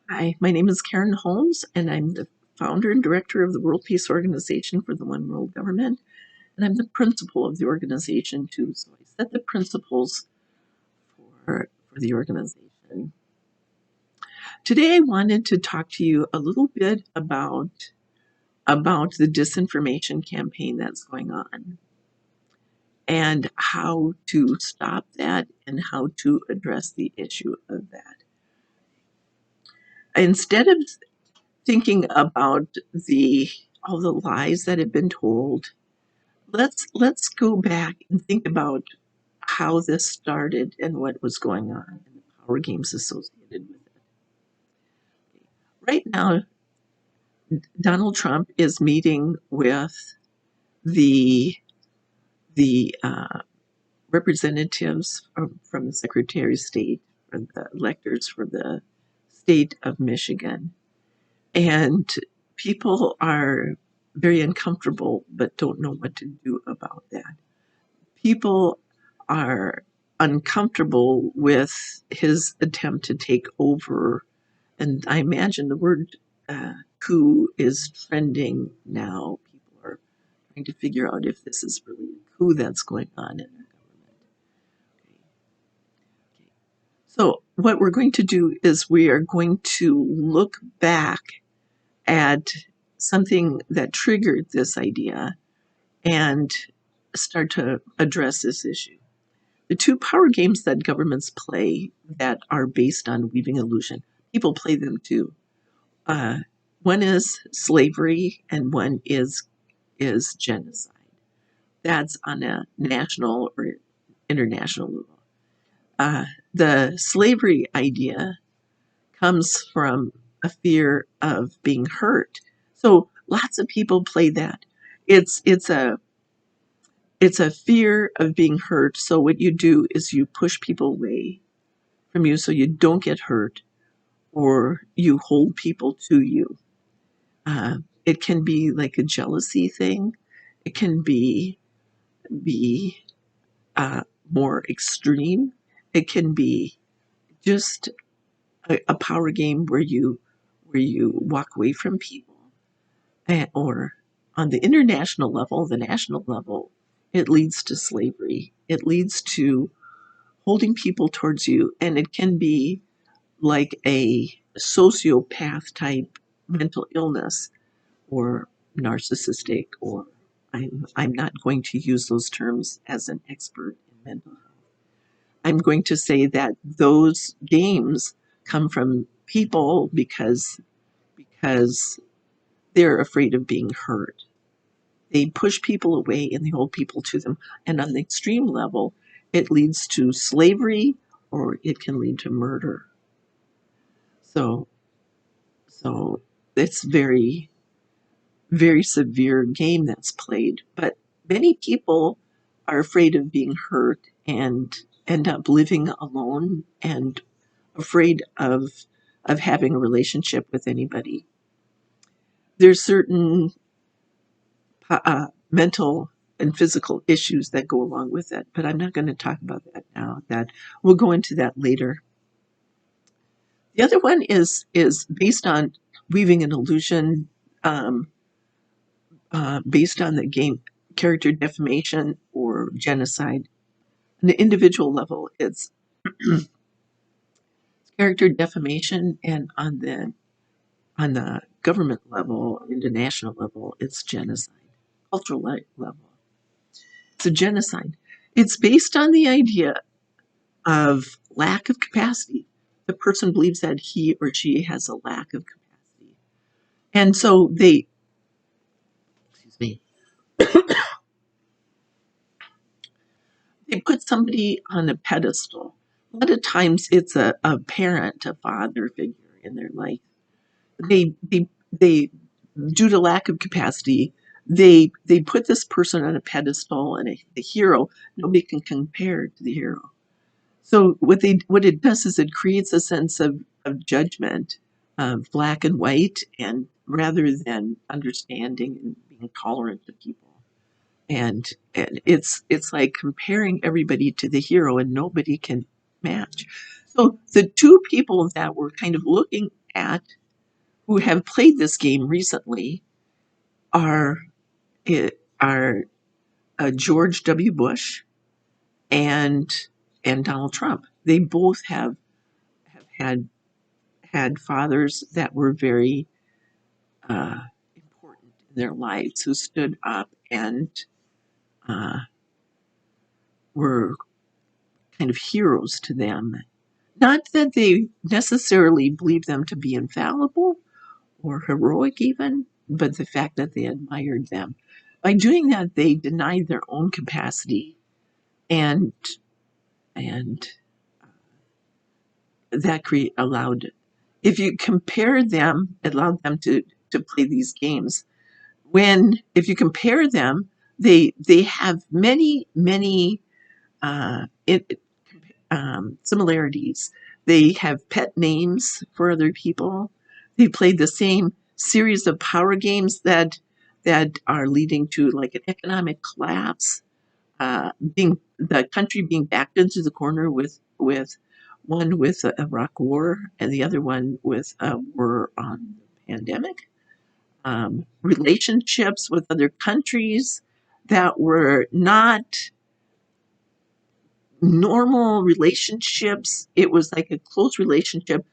Hi, my name is Karen Holmes, and I'm the founder and director of the World Peace Organization for the One World Government, and I'm the principal of the organization too. So I set the principles for the organization. Today, I wanted to talk to you a little bit about the disinformation campaign that's going on and how to stop that and how to address the issue of that. Instead of thinking about the all the lies that have been told, let's go back and think about how this started and what was going on and the power games associated with it. Right now, Donald Trump is meeting with the the representatives from the Secretary of State, or the electors for the state of Michigan, and people are very uncomfortable but don't know what to do about that. People are uncomfortable with his attempt to take over. And I imagine the word coup is trending now. People are trying to figure out if this is really a coup that's going on in their government. Okay. So, what we're going to do is we are going to look back at something that triggered this idea and start to address this issue. The two power games that governments play that are based on weaving illusion, people play them too. Uh, One is slavery, and one is genocide. That's on a national or international level. The slavery idea comes from a fear of being hurt. So lots of people play that. It's it's a it's a fear of being hurt. So what you do is you push people away from you so you don't get hurt, or you hold people to you. It can be like a jealousy thing. It can be more extreme. It can be just a power game where you walk away from people, or on the international level, the national level, it leads to slavery. It leads to holding people towards you, and it can be like a sociopath type mental illness, or narcissistic, or I'm not going to use those terms as an expert in mental health. I'm going to say that those games come from people because they're afraid of being hurt. They push people away and they hold people to them. And on the extreme level, it leads to slavery, or it can lead to murder. So so it's very severe game that's played. But many people are afraid of being hurt and end up living alone and afraid of having a relationship with anybody. There's certain mental and physical issues that go along with it, but I'm not going to talk about that now. That we'll go into that later. The other one is based on weaving an illusion, um, based on the game character defamation or genocide. On the individual level, it's character defamation, and on the government level, international level, it's genocide. Cultural level, it's a genocide. It's based on the idea of lack of capacity. The person believes that he or she has a lack of capacity, and so excuse me, they put somebody on a pedestal. A lot of times, it's a parent, a father figure in their life. They due to lack of capacity, they put this person on a pedestal, and the hero, nobody can compare to the hero. So what it does is it creates a sense of judgment, of black and white, and rather than understanding and being tolerant to people. And it's like comparing everybody to the hero, and nobody can match. So the two people that were kind of looking at who have played this game recently are are George W. Bush and Donald Trump. They both have had fathers that were very important in their lives, who stood up and uh, were kind of heroes to them. Not that they necessarily believed them to be infallible or heroic, even, but the fact that they admired them. By doing that, they denied their own capacity, and and that allowed, if you compare them, it allowed them to play these games. When if you compare them, they have many it, similarities. They have pet names for other people. They played the same series of power games that are leading to like an economic collapse, being the country being backed into the corner with one with a Iraq war and the other one with a war on the pandemic. Relationships with other countries that were not normal relationships. It was like a close relationship.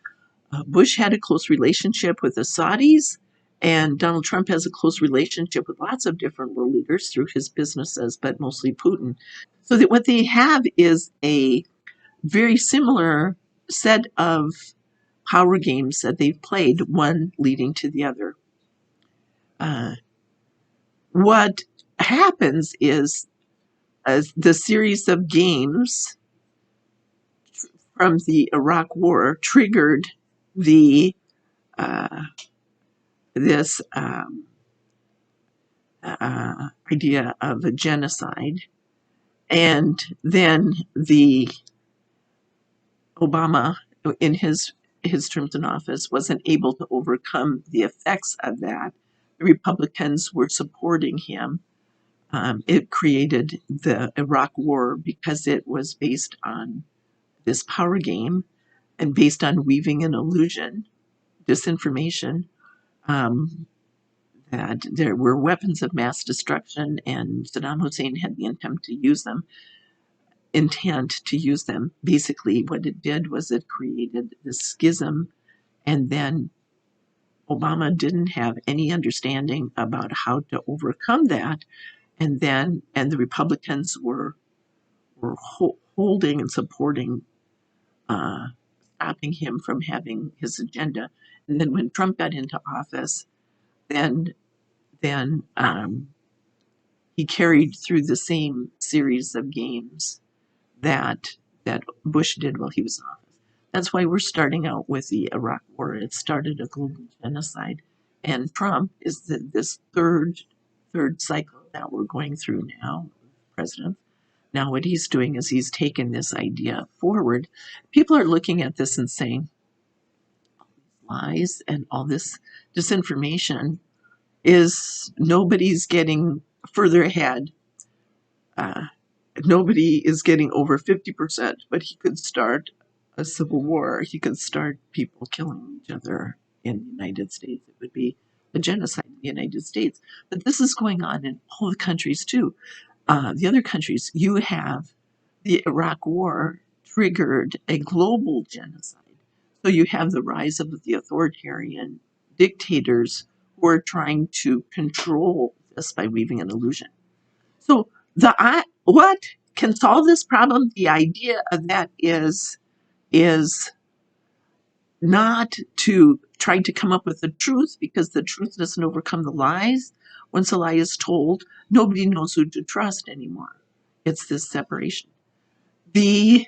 Bush had a close relationship with the Saudis, and Donald Trump has a close relationship with lots of different world leaders through his businesses, but mostly Putin. So that what they have is a very similar set of power games that they've played, one leading to the other. Uh, what happens is the series of games from the Iraq War triggered the uh, this idea of a genocide, and then the Obama, in his terms in office, wasn't able to overcome the effects of that. The Republicans were supporting him. It created the Iraq War because it was based on this power game and based on weaving an illusion, disinformation, um, that there were weapons of mass destruction, and Saddam Hussein had the intent to use them. Basically, what it did was it created this schism, and then Obama didn't have any understanding about how to overcome that, and the Republicans were holding and supporting, uh, stopping him from having his agenda. And then when Trump got into office, then then he carried through the same series of games that that Bush did while he was in office. That's why we're starting out with the Iraq War. It started a global genocide, and Trump is this third cycle that we're going through now, president. Now, what he's doing is he's taken this idea forward. People are looking at this and saying, lies and all this disinformation is nobody's getting further ahead. Uh, Nobody is getting over 50%, but he could start a civil war. He could start people killing each other in the United States. It would be a genocide in the United States. But this is going on in all the countries too. The other countries, you have the Iraq War triggered a global genocide. So you have the rise of the authoritarian dictators who are trying to control this by weaving an illusion. So what can solve this problem? The idea of that is not to try to come up with the truth, because the truth doesn't overcome the lies. Once a lie is told, nobody knows who to trust anymore. It's this separation. The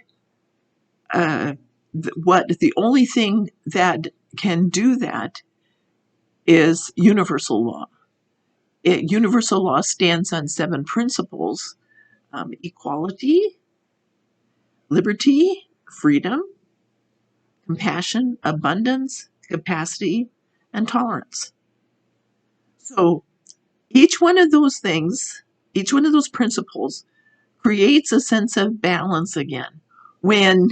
the only thing that can do that is universal law. Universal law stands on 7 principles: equality, liberty, freedom, compassion, abundance, capacity, and tolerance. So each one of those things, each one of those principles creates a sense of balance again. When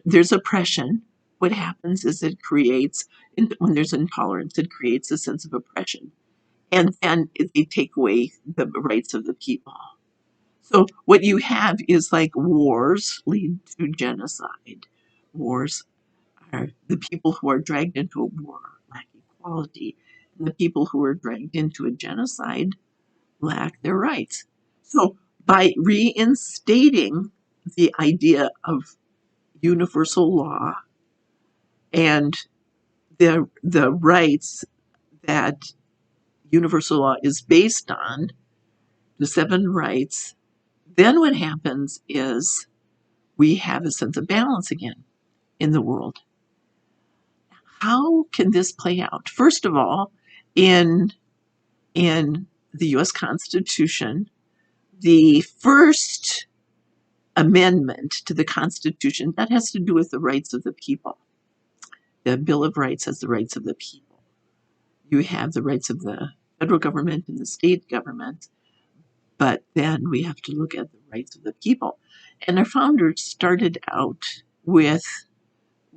there's oppression, what happens is it creates, when there's intolerance, it creates a sense of oppression. And then they take away the rights of the people. So what you have is like wars lead to genocide. Wars are the people who are dragged into a war lack equality. And the people who are dragged into a genocide lack their rights. So by reinstating the idea of universal law and the rights that universal law is based on, the seven rights, then what happens is we have a sense of balance again in the world. How can this play out? First of all, in in the US Constitution, the first amendment to the Constitution, that has to do with the rights of the people. The Bill of Rights has the rights of the people. You have the rights of the federal government and the state government, but then we have to look at the rights of the people. And our founders started out with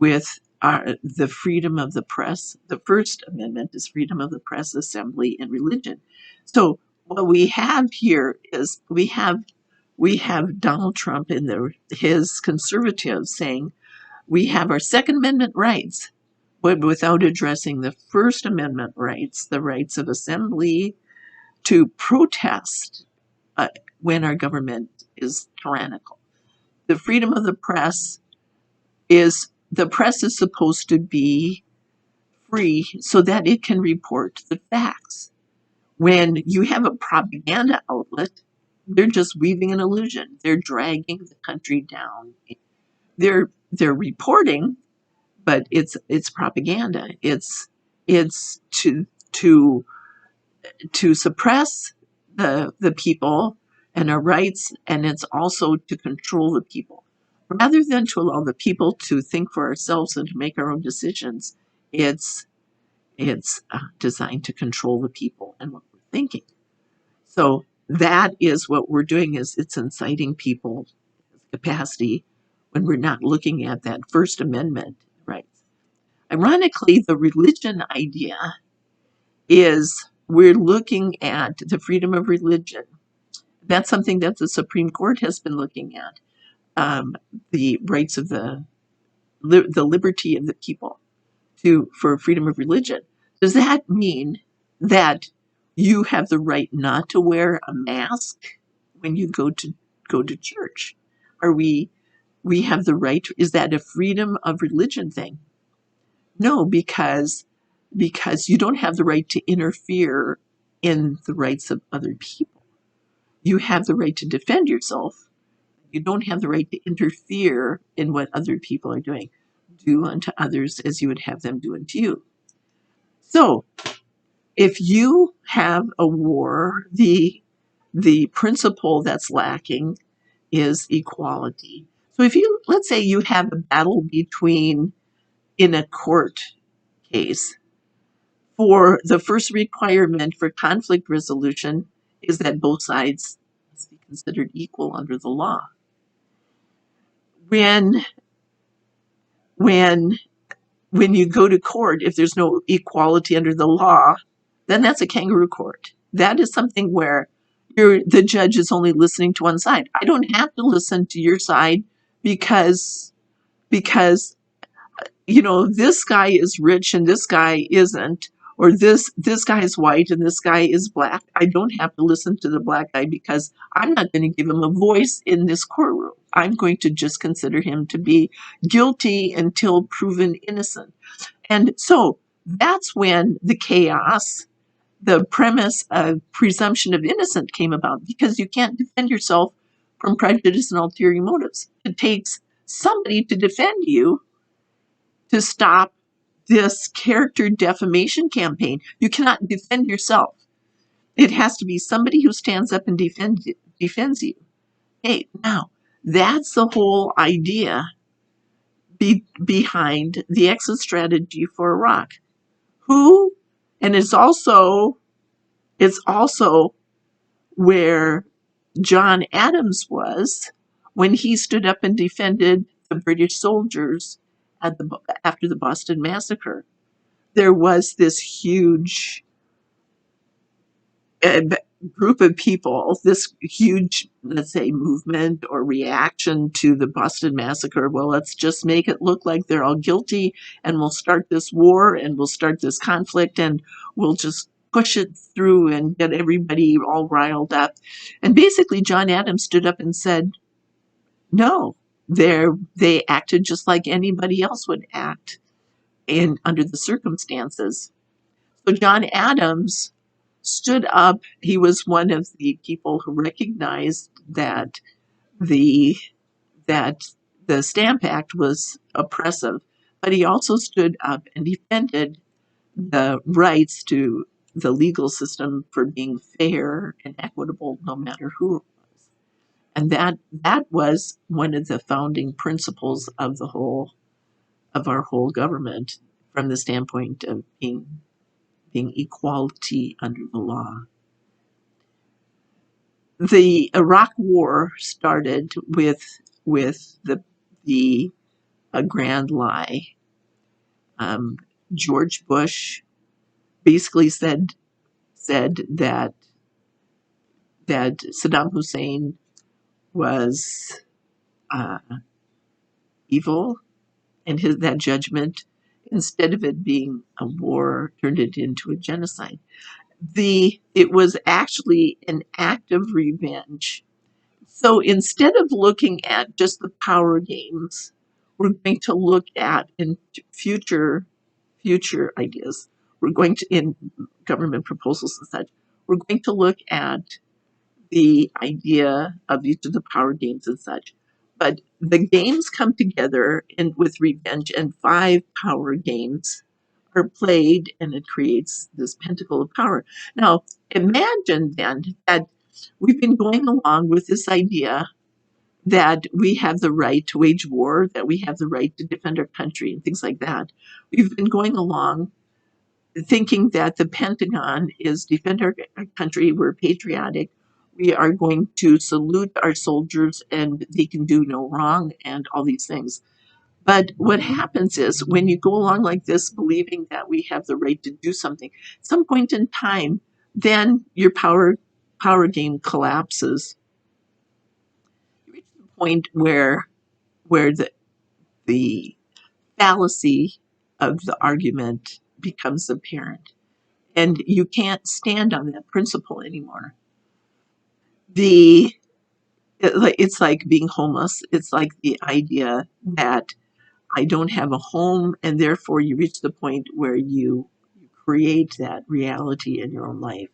the freedom of the press. The First Amendment is freedom of the press, assembly, and religion. So what we have here is we have Donald Trump and his conservatives saying we have our Second Amendment rights, but without addressing the First Amendment rights, the rights of assembly, to protest uh, when our government is tyrannical. The freedom of the press is the press is supposed to be free so that it can report the facts. When you have a propaganda outlet, they're just weaving an illusion. They're dragging the country down. They're reporting, but it's propaganda. It's to to suppress the people and our rights, and it's also to control the people. Rather than to allow the people to think for ourselves and to make our own decisions, it's it's designed to control the people and what we're thinking. So that is what we're doing, is it's inciting people capacity when we're not looking at that First Amendment rights. Ironically, the religion idea is we're looking at the freedom of religion. That's something that the Supreme Court has been looking at. The rights of the liberty of the people for freedom of religion. Does that mean that you have the right not to wear a mask when you go to church? Are we have the right to, is that a freedom of religion thing? No, because you don't have the right to interfere in the rights of other people. You have the right to defend yourself. You don't have the right to interfere in what other people are doing. Do unto others as you would have them do unto you. So if you have a war, the principle that's lacking is equality. So if you, let's say you have a battle between, in a court case, for the first requirement for conflict resolution is that both sides must be considered equal under the law. When when when you go to court, if there's no equality under the law, then that's a kangaroo court. That is something where the judge is only listening to one side. I don't have to listen to your side because because this guy is rich and this guy isn't, or this guy is white and this guy is black. I don't have to listen to the black guy because I'm not going to give him a voice in this courtroom. I'm going to just consider him to be guilty until proven innocent. And so that's when the chaos, the premise of presumption of innocence came about, because you can't defend yourself from prejudice and ulterior motives. It takes somebody to defend you to stop this character defamation campaign. You cannot defend yourself. It has to be somebody who stands up and defends you. Hey, now that's the whole idea behind the exit strategy for Iraq. Who, and it's also where John Adams was when he stood up and defended the British soldiers after the Boston Massacre. There was this huge uh, group of people, this huge, let's say, movement or reaction to the Boston Massacre. Well, let's just make it look like they're all guilty, and we'll start this war, and we'll start this conflict, and we'll just push it through and get everybody all riled up. And basically, John Adams stood up and said, no, they acted just like anybody else would act in under the circumstances. So John Adams stood up. He was one of the people who recognized the that the Stamp Act was oppressive, but he also stood up and defended the rights to the legal system for being fair and equitable no matter who it was. And that was one of the founding principles of our whole government from the standpoint of being equality under the law. The Iraq War started with the a grand lie. Um, George Bush basically said that Saddam Hussein was uh, evil, and that judgment, instead of it being a war, turned it into a genocide. It was actually an act of revenge. So instead of looking at just the power games, we're going to look at in future ideas. We're going to in government proposals and such. We're going to look at the idea of each of the power games and such. But the games come together with revenge, and 5 power games are played, and it creates this pentacle of power. Now, imagine then that we've been going along with this idea that we have the right to wage war, that we have the right to defend our country, and things like that. We've been going along thinking that the Pentagon is defend our country, we're patriotic, we are going to salute our soldiers, and they can do no wrong, and all these things. But what happens is when you go along like this, believing that we have the right to do something, at some point in time, then your power game collapses. You reach the point where the fallacy of the argument becomes apparent, and you can't stand on that principle anymore. The it's like being homeless. It's like the idea that I don't have a home, and therefore you reach the point where you create that reality in your own life,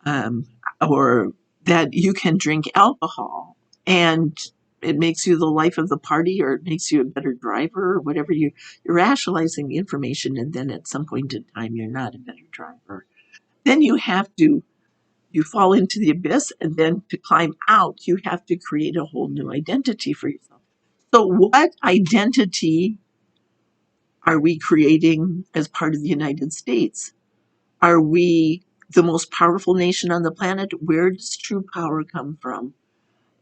um, or that you can drink alcohol and it makes you the life of the party, or it makes you a better driver, or whatever. You're rationalizing the information, and then at some point in time you're not a better driver. Then you fall into the abyss, and then to climb out you have to create a whole new identity for yourself. So what identity are we creating as part of the United States? Are we the most powerful nation on the planet? Where does true power come from?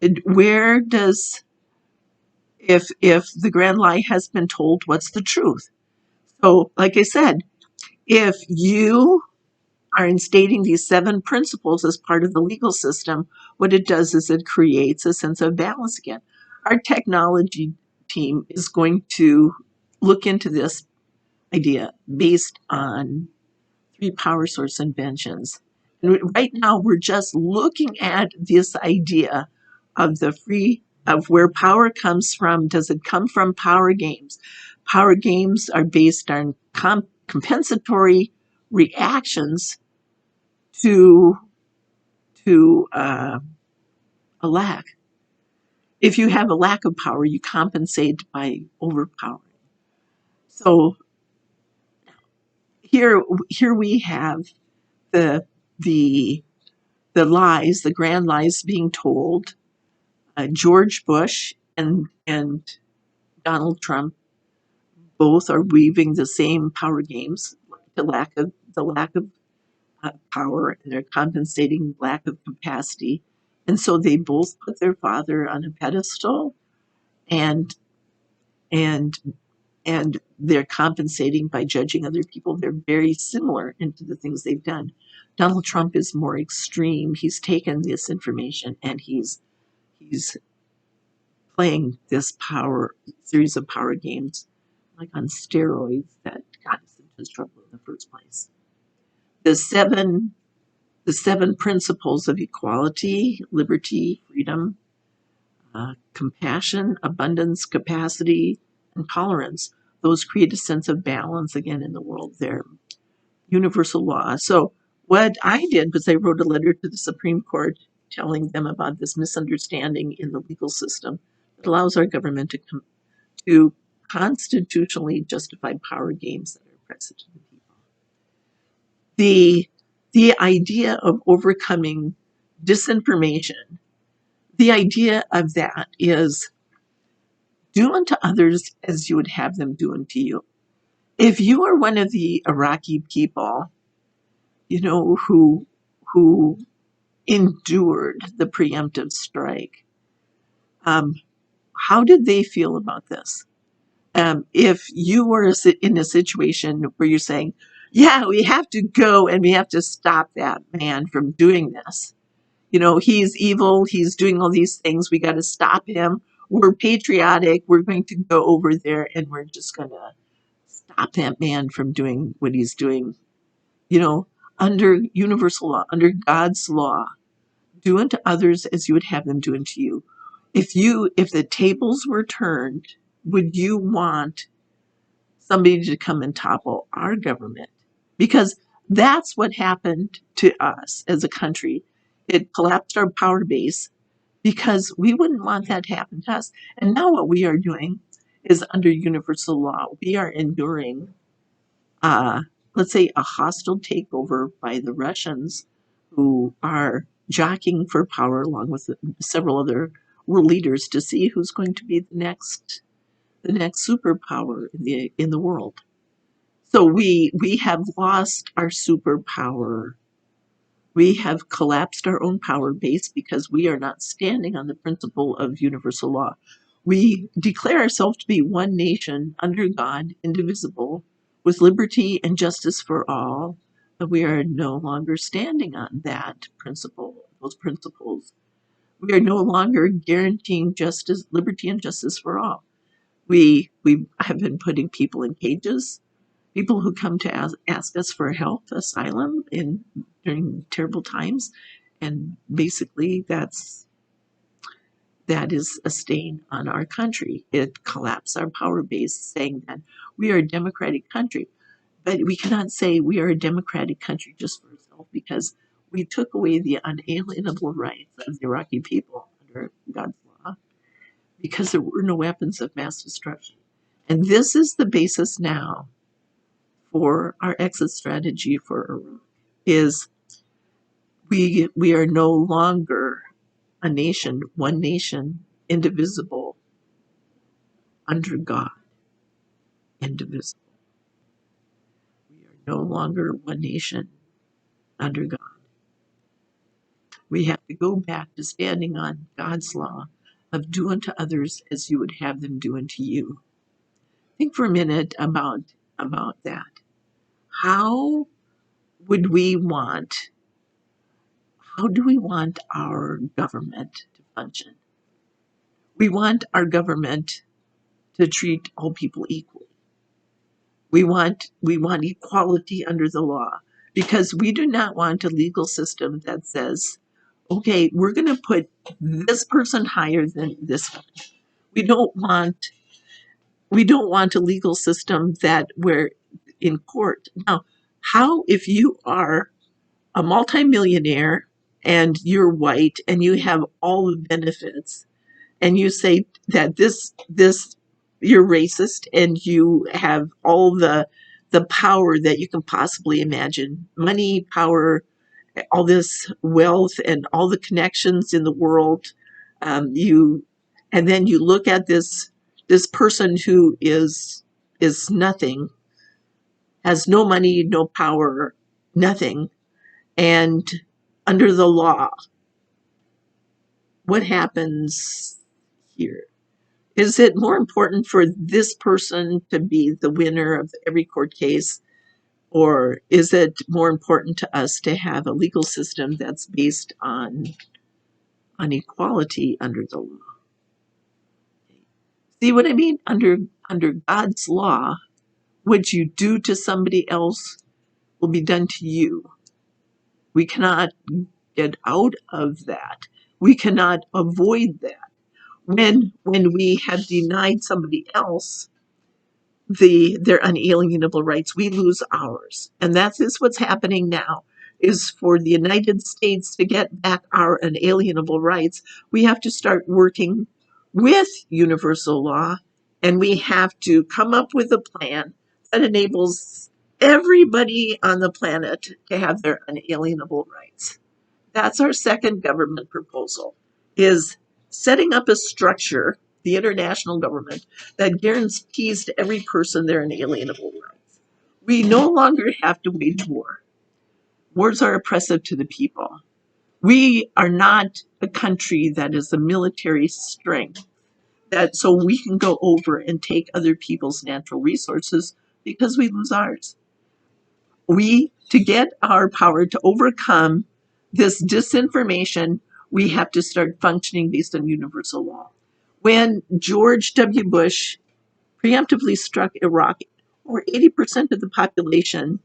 And where does, if the grand lie has been told, what's the truth? So, like I said, if you are instating these 7 principles as part of the legal system, what it does is it creates a sense of balance again. Our technology team is going to look into this idea based on 3 power source inventions. And right now, we're just looking at this idea of where power comes from. Does it come from power games? Power games are based on compensatory reactions to a lack. If you have a lack of power, you compensate by overpowering. So here we have the the the grand lies being told. George Bush and Donald Trump both are weaving the same power games, the lack of power, and they're compensating lack of capacity, and so they both put their father on a pedestal, and and and they're compensating by judging other people. They're very similar into the things they've done. Donald Trump is more extreme. He's taken this information and he's playing this power series of power games like on steroids that got us into this trouble in the first place. The seven principles of equality, liberty, freedom, compassion, abundance, capacity, and tolerance. Those create a sense of balance again in the world. They're universal law. So what I did was I wrote a letter to the Supreme Court telling them about this misunderstanding in the legal system that allows our government to constitutionally justify power games that are oppressive to the people. The idea of overcoming disinformation, the idea of that is do unto others as you would have them do unto you. If you are one of the Iraqi people, who endured the preemptive strike, um, how did they feel about this? If you were in a situation where you're saying, yeah, we have to go and we have to stop that man from doing this. He's evil. He's doing all these things. We got to stop him. We're patriotic. We're going to go over there and we're just going to stop that man from doing what he's doing. You know, under universal law, under God's law, do unto others as you would have them do unto you. If the tables were turned, would you want somebody to come and topple our government? Because that's what happened to us as a country. It collapsed our power base because we wouldn't want that to happen to us. And now what we are doing is under universal law, we are enduring, uh, let's say, a hostile takeover by the Russians who are jockeying for power along with several other world leaders to see who's going to be the next superpower in the world. So we have lost our superpower. We have collapsed our own power base because we are not standing on the principle of universal law. We declare ourselves to be one nation under God, indivisible, with liberty and justice for all, but we are no longer standing on that principle, those principles. We are no longer guaranteeing justice, liberty, and justice for all. We have been putting people in cages, people who come to ask us for help, asylum during terrible times, and basically that is a stain on our country. It collapsed our power base, saying that we are a democratic country, but we cannot say we are a democratic country just for ourselves because we took away the unalienable rights of the Iraqi people under God's law because there were no weapons of mass destruction. And this is the basis now for our exit strategy for Iraq is we are no longer a nation, one nation, indivisible, under God, indivisible. We are no longer one nation, under God. We have to go back to standing on God's law of do unto others as you would have them do unto you. Think for a minute about that. How would we want how do we want our government to function? We want our government to treat all people equally. We want equality under the law because we do not want a legal system that says, okay, we're going to put this person higher than this one. We don't want we don't want a legal system that we're in court. Now, how if you are a multimillionaire and you're white and you have all the benefits and you say that this you're racist and you have all the power that you can possibly imagine, money, power, all this wealth and all the connections in the world, you and then you look at this person who is nothing, has no money, no power, nothing, and under the law, what happens here? Is it more important for this person to be the winner of every court case, or is it more important to us to have a legal system that's based on equality under the law? See what I mean? Under God's law, what you do to somebody else will be done to you. We cannot get out of that. We cannot avoid that. When we have denied somebody else their unalienable rights, we lose ours. And that is what's happening now, is for the United States to get back our unalienable rights, we have to start working with universal law, and we have to come up with a plan that enables everybody on the planet to have their unalienable rights. That's our second government proposal, is setting up a structure, the international government, that guarantees to every person their inalienable rights. We no longer have to wage war. Wars are oppressive to the people. We are not a country that is a military strength, that so we can go over and take other people's natural resources because we lose ours. We, to get our power to overcome this disinformation, we have to start functioning based on universal law. When George W. Bush preemptively struck Iraq, over 80% of the population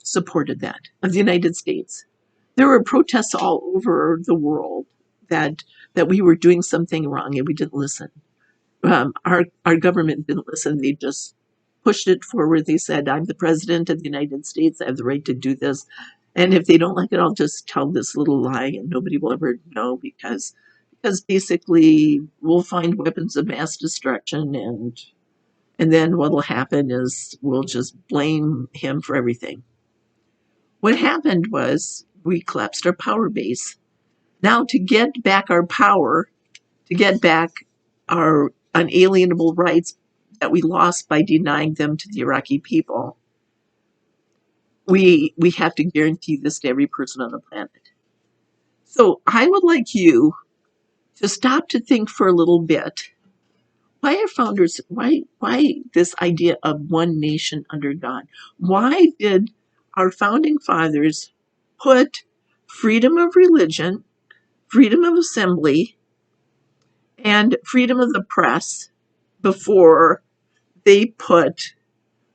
supported that, of the United States. There were protests all over the world that we were doing something wrong and we didn't listen. Our government didn't listen. They just pushed it forward. They said, I'm the president of the United States. I have the right to do this. And if they don't like it, I'll just tell this little lie and nobody will ever know, because basically we'll find weapons of mass destruction, and then what'll happen is we'll just blame him for everything. What happened was we collapsed our power base. Now, to get back our power, to get back our unalienable rights that we lost by denying them to the Iraqi people, we have to guarantee this to every person on the planet. So I would like you to stop to think for a little bit. Why are founders, why this idea of one nation under God? Why did our founding fathers put freedom of religion, freedom of assembly, and freedom of the press before they put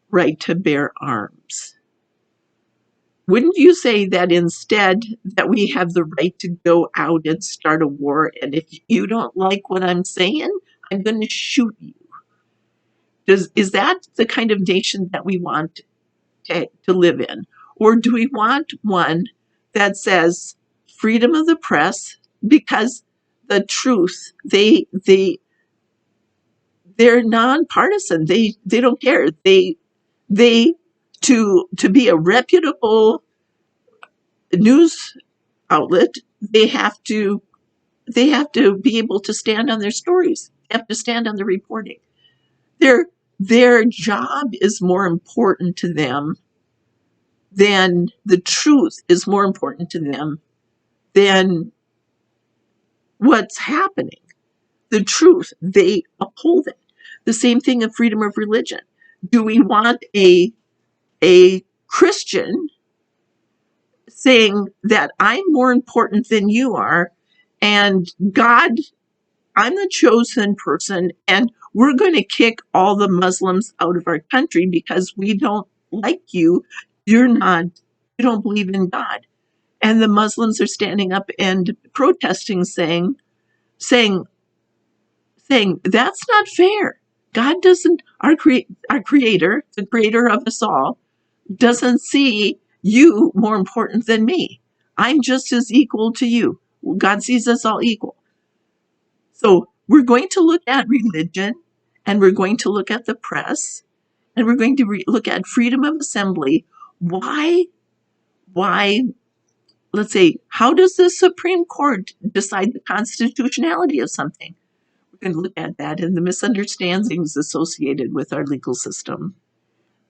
right to bear arms? Wouldn't you say that instead that we have the right to go out and start a war, and if you don't like what I'm saying, I'm going to shoot you? Is that the kind of nation that we want to live in? Or do we want one that says freedom of the press, because the truth, they're nonpartisan. They don't care. They to be a reputable news outlet, they have to be able to stand on their stories. They have to stand on the reporting. Their their job is more important to them than the truth is more important to them than what's happening. The truth, they uphold it. The same thing of freedom of religion. Do we want a Christian saying that I'm more important than you are, and God, I'm the chosen person, and we're going to kick all the Muslims out of our country because we don't like you. You don't believe in God. And the Muslims are standing up and protesting, saying, saying that's not fair. God doesn't, our creator, the creator of us all, doesn't see you more important than me. I'm just as equal to you. God sees us all equal. So we're going to look at religion, and we're going to look at the press, and we're going to look at freedom of assembly. Why, let's say, how does the Supreme Court decide the constitutionality of something? We're going to look at that and the misunderstandings associated with our legal system,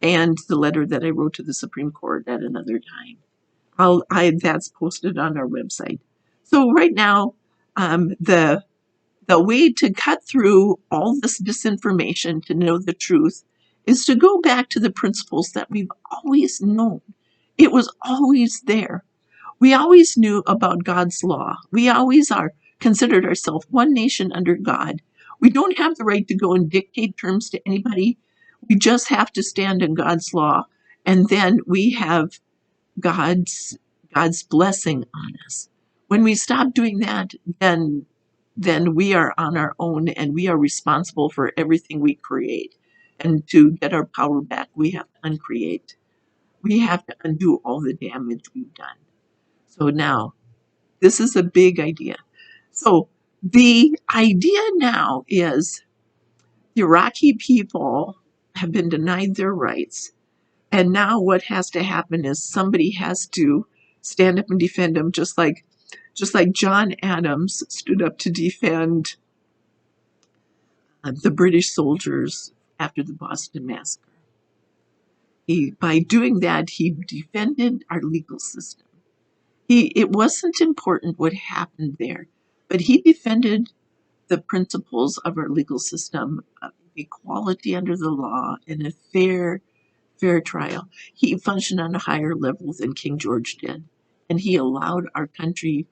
and the letter that I wrote to the Supreme Court at another time. That's posted on our website. So right now, the the way to cut through all this disinformation to know the truth is to go back to the principles that we've always known. It was always there. We always knew about God's law. We always are considered ourselves one nation under God. We don't have the right to go and dictate terms to anybody. We just have to stand in God's law. And then we have God's God's blessing on us. When we stop doing that, then we are on our own and we are responsible for everything we create. And to get our power back, we have to uncreate. We have to undo all the damage we've done. So now, this is a big idea. So the idea now is the Iraqi people have been denied their rights. And now what has to happen is somebody has to stand up and defend them, just like John Adams stood up to defend the British soldiers after the Boston Massacre. By doing that, he defended our legal system. It wasn't important what happened there, but he defended the principles of our legal system of equality under the law and a fair trial. He functioned on a higher level than King George did, and he allowed our country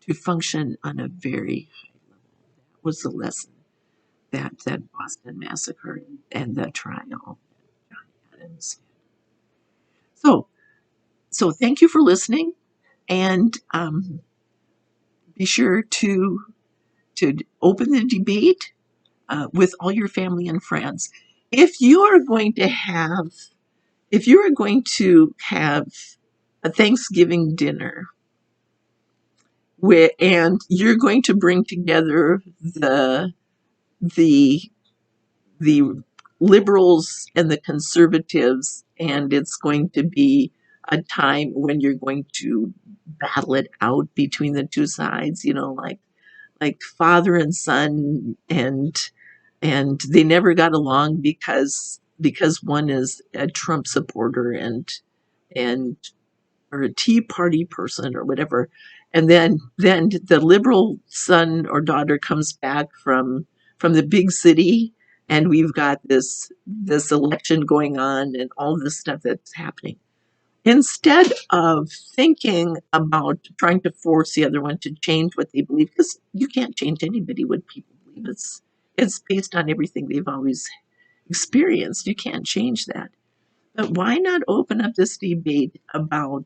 to function on a very high level. That was the lesson that Boston Massacre and the trial. So, so thank you for listening, and be sure to open the debate with all your family and friends. If you are going to have if you are going to have a Thanksgiving dinner and you're going to bring together the the liberals and the conservatives, and it's going to be a time when you're going to battle it out between the two sides, like father and son, and they never got along because one is a Trump supporter and or a Tea Party person or whatever, and then the liberal son or daughter comes back from the big city, and we've got this election going on and all this stuff that's happening. Instead of thinking about trying to force the other one to change what they believe, because you can't change anybody what people believe. It's based on everything they've always experienced. You can't change that. But why not open up this debate about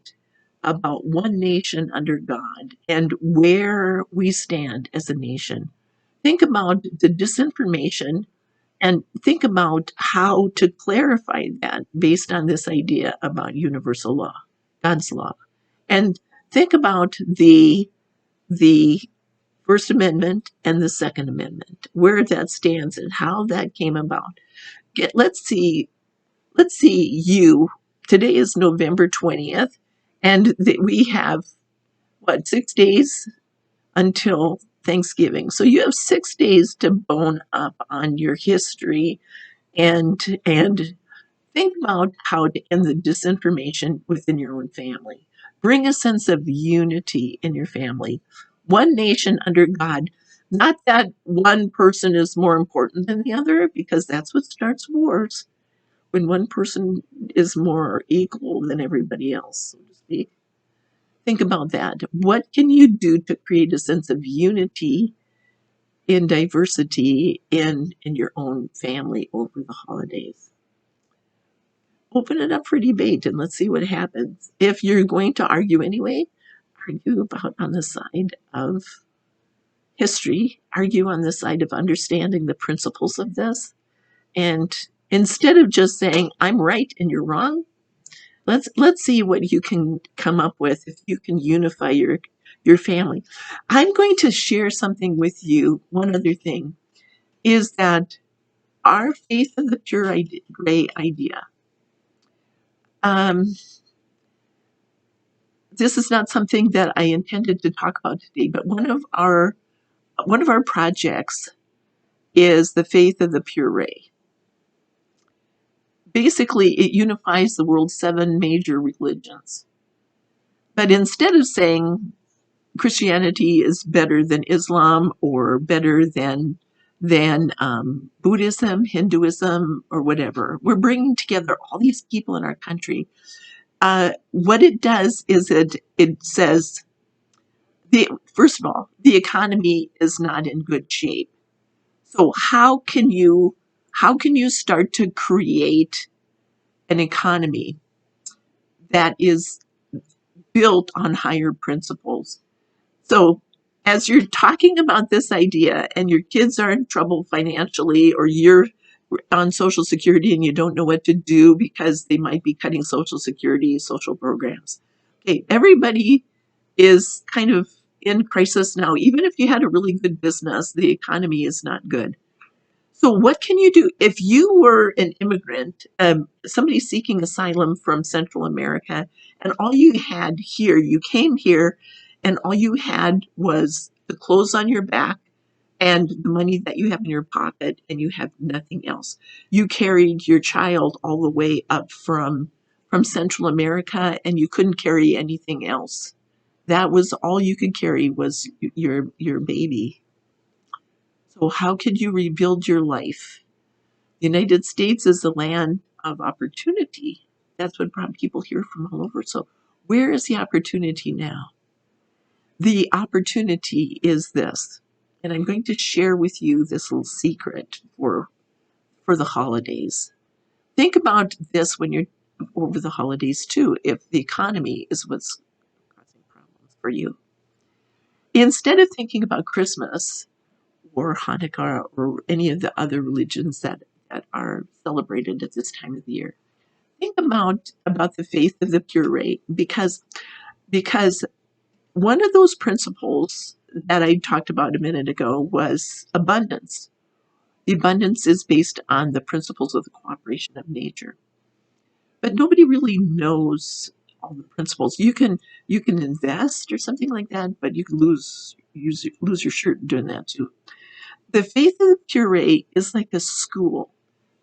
one nation under God and where we stand as a nation? Think about the disinformation and think about how to clarify that based on this idea about universal law, God's law. And think about the First Amendment and the Second Amendment, where that stands and how that came about. Let's see you. Today is November 20th, and we have, what, 6 days until Thanksgiving. So you have 6 days to bone up on your history and think about how to end the disinformation within your own family. Bring a sense of unity in your family. One nation under God. Not that one person is more important than the other, because that's what starts wars, when one person is more equal than everybody else, so to speak. Think about that. What can you do to create a sense of unity in diversity in your own family over the holidays? Open it up for debate and let's see what happens. If you're going to argue anyway, argue about on the side of history, argue on the side of understanding the principles of this. And instead of just saying, I'm right and you're wrong, let's see what you can come up with if you can unify your family. I'm going to share something with you. One other thing is that our faith of the pure gray idea. This is not something that I intended to talk about today, but one of our projects is the faith of the pure ray. Basically, it unifies the world's 7 major religions. But instead of saying Christianity is better than Islam or better than Buddhism, Hinduism, or whatever. We're bringing together all these people in our country. What it does is it says, first of all, the economy is not in good shape. So how can you start to create an economy that is built on higher principles? So as you're talking about this idea and your kids are in trouble financially, or you're on Social Security and you don't know what to do because they might be cutting Social Security, social programs. Okay, everybody is kind of in crisis now. Even if you had a really good business, the economy is not good. So, what can you do if you were an immigrant, somebody seeking asylum from Central America, and all you had here, you came here, and all you had was the clothes on your back and the money that you have in your pocket, and you have nothing else. You carried your child all the way up from Central America, and you couldn't carry anything else. That was all you could carry was your baby. So, how could you rebuild your life? The United States is a land of opportunity. That's what brought people here from all over. So, where is the opportunity now? The opportunity is this, and I'm going to share with you this little secret for the holidays. Think about this when you're over the holidays too, if the economy is what's causing problems for you. Instead of thinking about Christmas or Hanukkah or any of the other religions that are celebrated at this time of the year, think about the faith of the puree, because one of those principles that I talked about a minute ago was abundance. The abundance is based on the principles of the cooperation of nature. But nobody really knows all the principles. You can invest or something like that, but you can lose your shirt doing that too. The faith of the puree is like a school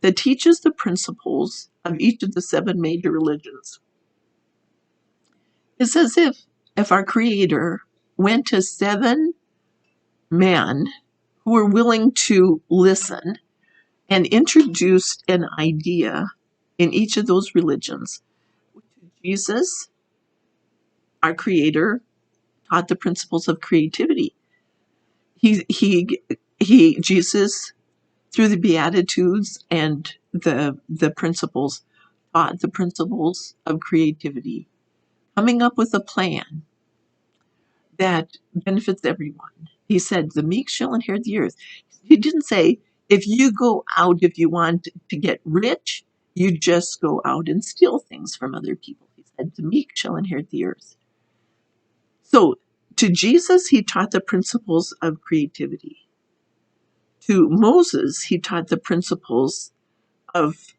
that teaches the principles of each of the seven major religions. It's as if our Creator went to seven men who were willing to listen and introduced an idea in each of those religions. Jesus, our Creator, taught the principles of creativity. Jesus, through the Beatitudes and the principles, taught the principles of creativity, coming up with a plan that benefits everyone. He said, the meek shall inherit the earth. He didn't say, if you go out, if you want to get rich, you just go out and steal things from other people. He said, the meek shall inherit the earth. So to Jesus, he taught the principles of creativity. To Moses, he taught the principles of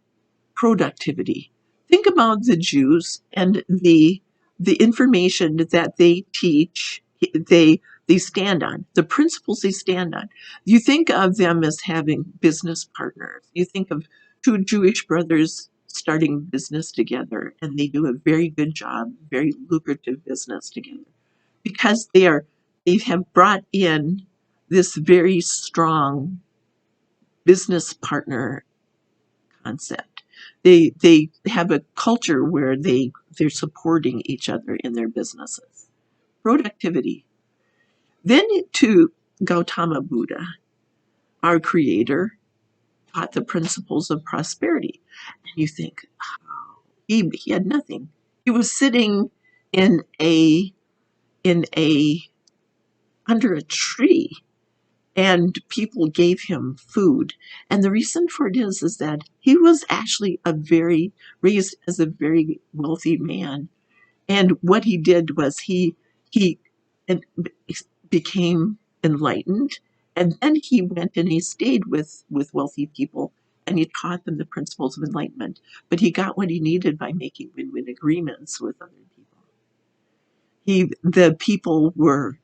productivity. Think about the Jews and the information that they teach, they stand on, the principles they stand on. You think of them as having business partners. You think of two Jewish brothers starting business together, and they do a very good job, very lucrative business together, because they have brought in this very strong business partner concept. They have a culture where they're supporting each other in their businesses. Productivity. Then to Gautama Buddha, our creator, taught the principles of prosperity. And you think, oh, he had nothing. He was sitting in a under a tree, and people gave him food. And the reason for it is that he was actually raised as a very wealthy man. And what he did was he became enlightened, and then he went and he stayed with wealthy people, and he taught them the principles of enlightenment. But he got what he needed by making win-win agreements with other people. The people were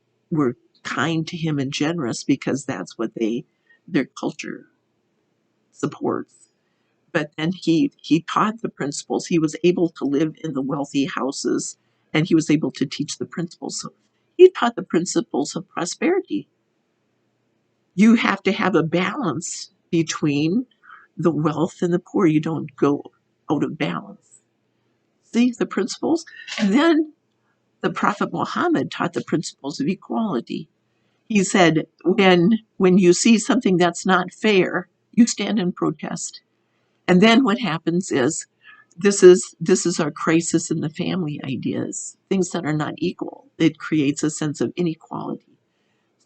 kind to him and generous because that's what their culture supports. But then he taught the principles. He was able to live in the wealthy houses, and he was able to teach the principles. So he taught the principles of prosperity. You have to have a balance between the wealth and the poor. You don't go out of balance. See the principles? And then the Prophet Muhammad taught the principles of equality. He said, when you see something that's not fair, you stand and protest. And then what happens is this is our crisis in the family ideas, things that are not equal. It creates a sense of inequality.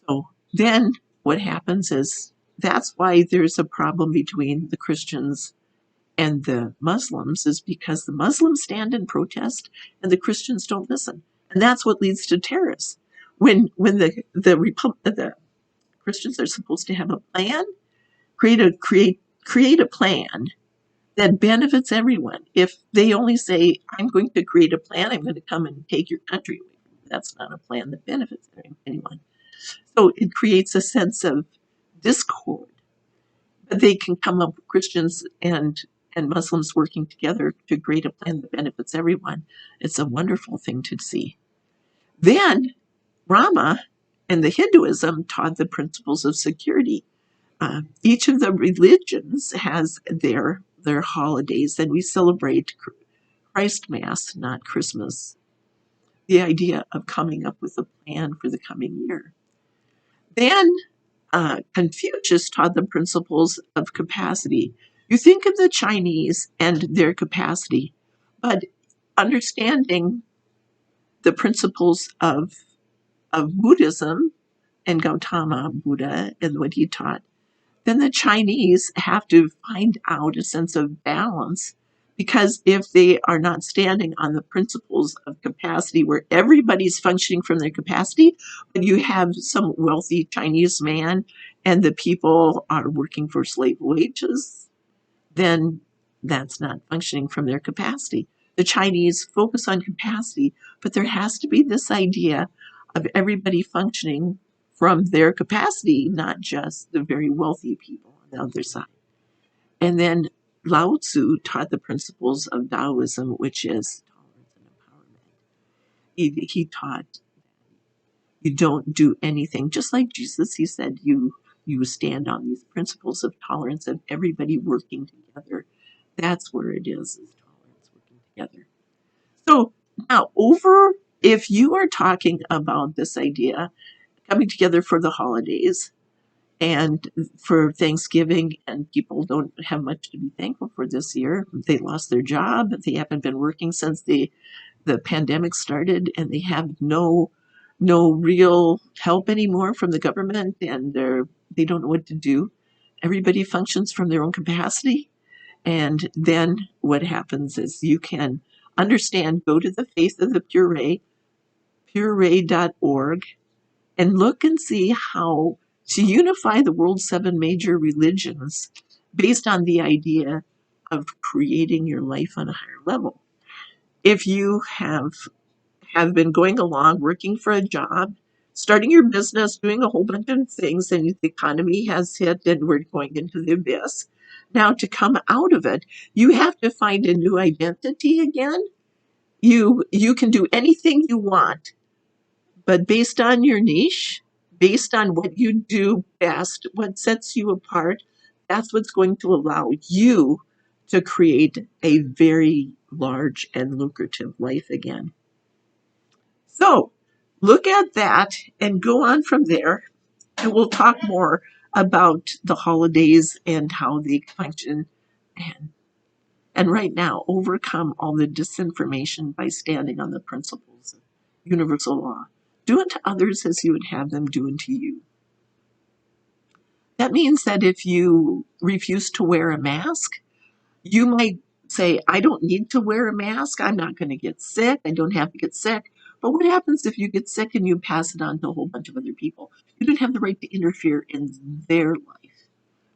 So then what happens is that's why there's a problem between the Christians and the Muslims, is because the Muslims stand and protest and the Christians don't listen. And that's what leads to terrorists. When the Christians are supposed to have a plan, create a plan that benefits everyone. If they only say, I'm going to create a plan, I'm going to come and take your country away, that's not a plan that benefits anyone. So it creates a sense of discord. But they can come up with Christians and Muslims working together to create a plan that benefits everyone. It's a wonderful thing to see. Then Rama and the Hinduism taught the principles of security. Each of the religions has their holidays, and we celebrate Christ Mass, not Christmas. The idea of coming up with a plan for the coming year. Then Confucius taught the principles of capacity. You think of the Chinese and their capacity, but understanding the principles of Buddhism and Gautama Buddha and what he taught, then the Chinese have to find out a sense of balance, because if they are not standing on the principles of capacity where everybody's functioning from their capacity, but you have some wealthy Chinese man and the people are working for slave wages, then that's not functioning from their capacity. The Chinese focus on capacity, but there has to be this idea of everybody functioning from their capacity, not just the very wealthy people on the other side. And then Lao Tzu taught the principles of Taoism, which is tolerance and empowerment. He taught you don't do anything, just like Jesus. He said you stand on these principles of tolerance of everybody working together. That's where it is tolerance, working together. So now if you are talking about this idea coming together for the holidays and for Thanksgiving, and people don't have much to be thankful for this year. They lost their job. They haven't been working since the pandemic started, and they have no real help anymore from the government, and they don't know what to do. Everybody functions from their own capacity. And then what happens is you can understand, go to the Faith of the Puree, puree.org, and look and see how to unify the world's 7 major religions based on the idea of creating your life on a higher level. If you have been going along, working for a job, starting your business, doing a whole bunch of things, and the economy has hit and we're going into the abyss. Now, to come out of it, you have to find a new identity again. You can do anything you want, but based on your niche, based on what you do best, what sets you apart, that's what's going to allow you to create a very large and lucrative life again. So look at that and go on from there. And we'll talk more about the holidays and how they function. And right now, overcome all the disinformation by standing on the principles of universal law. Do unto others as you would have them do unto you. That means that if you refuse to wear a mask, you might say, I don't need to wear a mask. I'm not going to get sick. I don't have to get sick. But what happens if you get sick and you pass it on to a whole bunch of other people? You don't have the right to interfere in their life.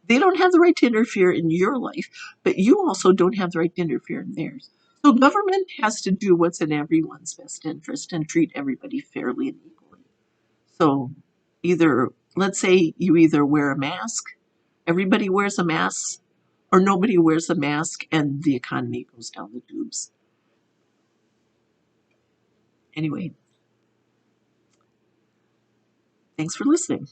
They don't have the right to interfere in your life, but you also don't have the right to interfere in theirs. So government has to do what's in everyone's best interest and treat everybody fairly and equally. So let's say you either wear a mask, everybody wears a mask, or nobody wears a mask and the economy goes down the tubes. Anyway, Thanks for listening.